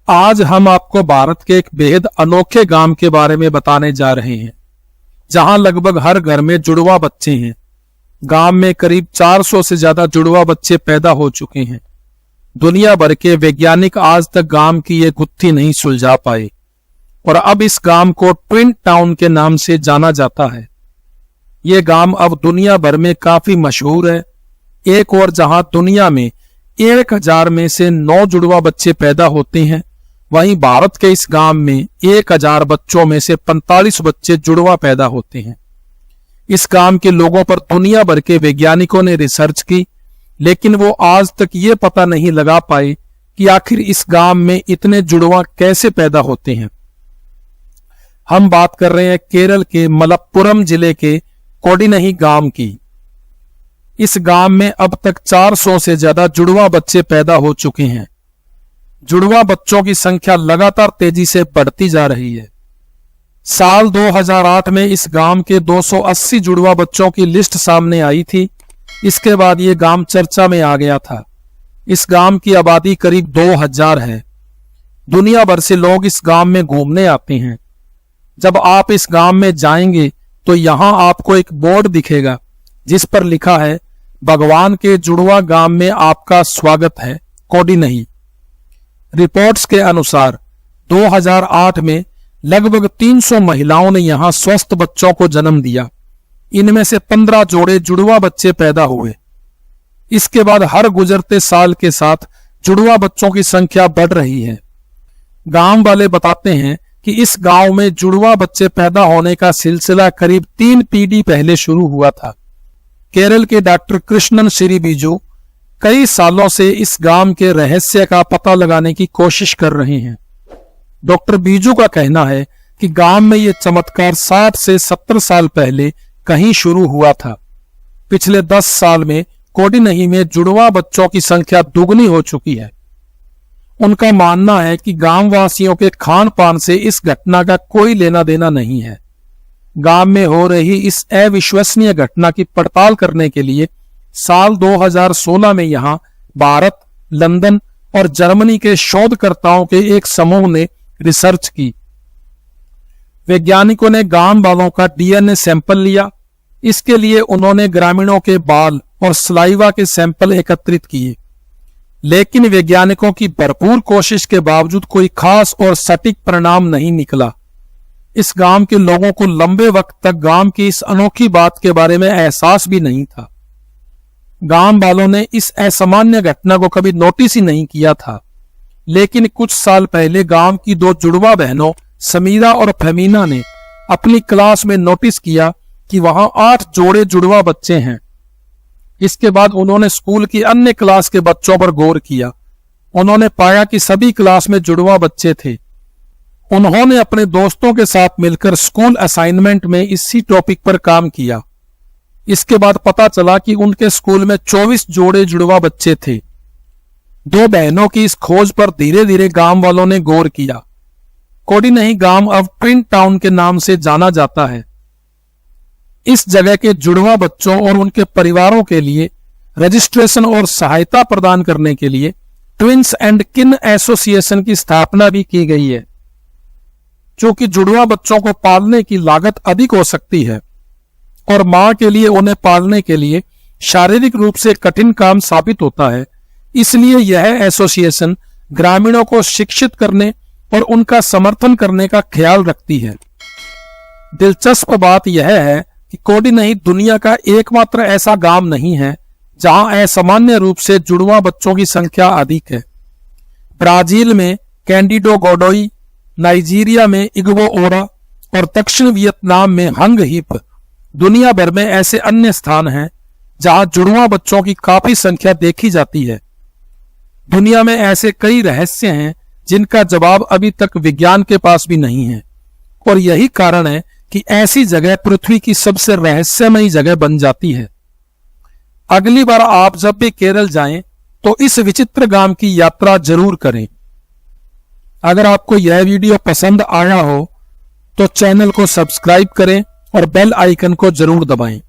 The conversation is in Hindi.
आज हम आपको भारत के एक बेहद अनोखे गांव के बारे में बताने जा रहे हैं, जहां लगभग हर घर में जुड़वा बच्चे हैं। गांव में करीब 400 से ज्यादा जुड़वा बच्चे पैदा हो चुके हैं। दुनिया भर के वैज्ञानिक आज तक गांव की ये गुत्थी नहीं सुलझा पाए और अब इस गांव को ट्विन टाउन के नाम से जाना जाता है। ये गांव अब दुनिया भर में काफी मशहूर है। एक और जहां दुनिया में 1000 में से 9 जुड़वा बच्चे पैदा होते हैं, वहीं भारत के इस गांव में 1000 बच्चों में से 45 बच्चे जुड़वा पैदा होते हैं। इस गांव के लोगों पर दुनिया भर के वैज्ञानिकों ने रिसर्च की, लेकिन वो आज तक ये पता नहीं लगा पाए कि आखिर इस गांव में इतने जुड़वा कैसे पैदा होते हैं। हम बात कर रहे हैं केरल के मलप्पुरम जिले के कोडिनही गांव की। इस गांव में अब तक 400 से ज्यादा जुड़वा बच्चे पैदा हो चुके हैं। जुड़वा बच्चों की संख्या लगातार तेजी से बढ़ती जा रही है। साल 2008 में इस गांव के 280 जुड़वा बच्चों की लिस्ट सामने आई थी। इसके बाद ये गांव चर्चा में आ गया था। इस गांव की आबादी करीब 2000 है। दुनिया भर से लोग इस गांव में घूमने आते हैं। जब आप इस गांव में जाएंगे तो यहां आपको एक बोर्ड दिखेगा जिस पर लिखा है, भगवान के जुड़वा गांव में आपका स्वागत है, कोडिनही। रिपोर्ट्स के अनुसार 2008 में लगभग 300 महिलाओं ने यहां स्वस्थ बच्चों को जन्म दिया। इनमें से 15 जोड़े जुड़वा बच्चे पैदा हुए। इसके बाद हर गुजरते साल के साथ जुड़वा बच्चों की संख्या बढ़ रही है। गांव वाले बताते हैं कि इस गांव में जुड़वा बच्चे पैदा होने का सिलसिला करीब 3 पीढ़ी पहले शुरू हुआ था। केरल के डॉक्टर कृष्णन श्री बीजू कई सालों से इस गांव के रहस्य का पता लगाने की कोशिश कर रहे हैं। डॉक्टर बीजू का कहना है कि गांव में ये चमत्कार 60 से 70 साल पहले कहीं शुरू हुआ था। पिछले 10 साल में कोडिनही में जुड़वा बच्चों की संख्या दुगनी हो चुकी है। उनका मानना है कि गांव वासियों के खान पान से इस घटना का कोई लेना देना नहीं है। गांव में हो रही इस अविश्वसनीय घटना की पड़ताल करने के लिए साल 2016 में यहां भारत, लंदन और जर्मनी के शोधकर्ताओं के एक समूह ने रिसर्च की। वैज्ञानिकों ने गांव वालों का डीएनए सैंपल लिया। इसके लिए उन्होंने ग्रामीणों के बाल और सलाइवा के सैंपल एकत्रित किए, लेकिन वैज्ञानिकों की भरपूर कोशिश के बावजूद कोई खास और सटीक परिणाम नहीं निकला। इस गांव के लोगों को लंबे वक्त तक गांव की इस अनोखी बात के बारे में एहसास भी नहीं था। गांव वालों ने इस असामान्य घटना को कभी नोटिस ही नहीं किया था, लेकिन कुछ साल पहले गांव की 2 जुड़वा बहनों समीरा और फमीना ने अपनी क्लास में नोटिस किया कि वहां 8 जोड़े जुड़वा बच्चे हैं। इसके बाद उन्होंने स्कूल की अन्य क्लास के बच्चों पर गौर किया। उन्होंने पाया कि सभी क्लास में जुड़वा बच्चे थे। उन्होंने अपने दोस्तों के साथ मिलकर स्कूल असाइनमेंट में इसी टॉपिक पर काम किया। इसके बाद पता चला कि उनके स्कूल में 24 जोड़े जुड़वा बच्चे थे। 2 बहनों की इस खोज पर धीरे धीरे गांव वालों ने गौर किया। कोडिनही गांव अब ट्विन टाउन के नाम से जाना जाता है। इस जगह के जुड़वा बच्चों और उनके परिवारों के लिए रजिस्ट्रेशन और सहायता प्रदान करने के लिए ट्विंस एंड किन एसोसिएशन की स्थापना भी की गई है। क्योंकि जुड़वा बच्चों को पालने की लागत अधिक हो सकती है और मां के लिए उन्हें पालने के लिए शारीरिक रूप से कठिन काम साबित होता है, इसलिए यह एसोसिएशन ग्रामीणों को शिक्षित करने और उनका समर्थन करने का ख्याल रखती है। दिलचस्प बात यह है कि कोडिनही दुनिया का एकमात्र ऐसा गांव नहीं है जहां असामान्य रूप से जुड़वा बच्चों की संख्या अधिक है। ब्राजील में कैंडिडो गोडोई, नाइजीरिया में इग्बो ओरा और दक्षिण वियतनाम में हंग हिप, दुनिया भर में ऐसे अन्य स्थान हैं जहां जुड़वा बच्चों की काफी संख्या देखी जाती है। दुनिया में ऐसे कई रहस्य हैं जिनका जवाब अभी तक विज्ञान के पास भी नहीं है, और यही कारण है कि ऐसी जगह पृथ्वी की सबसे रहस्यमयी जगह बन जाती है। अगली बार आप जब भी केरल जाएं तो इस विचित्र गांव की यात्रा जरूर करें। अगर आपको यह वीडियो पसंद आया हो तो चैनल को सब्सक्राइब करें और बेल आइकन को जरूर दबाएं।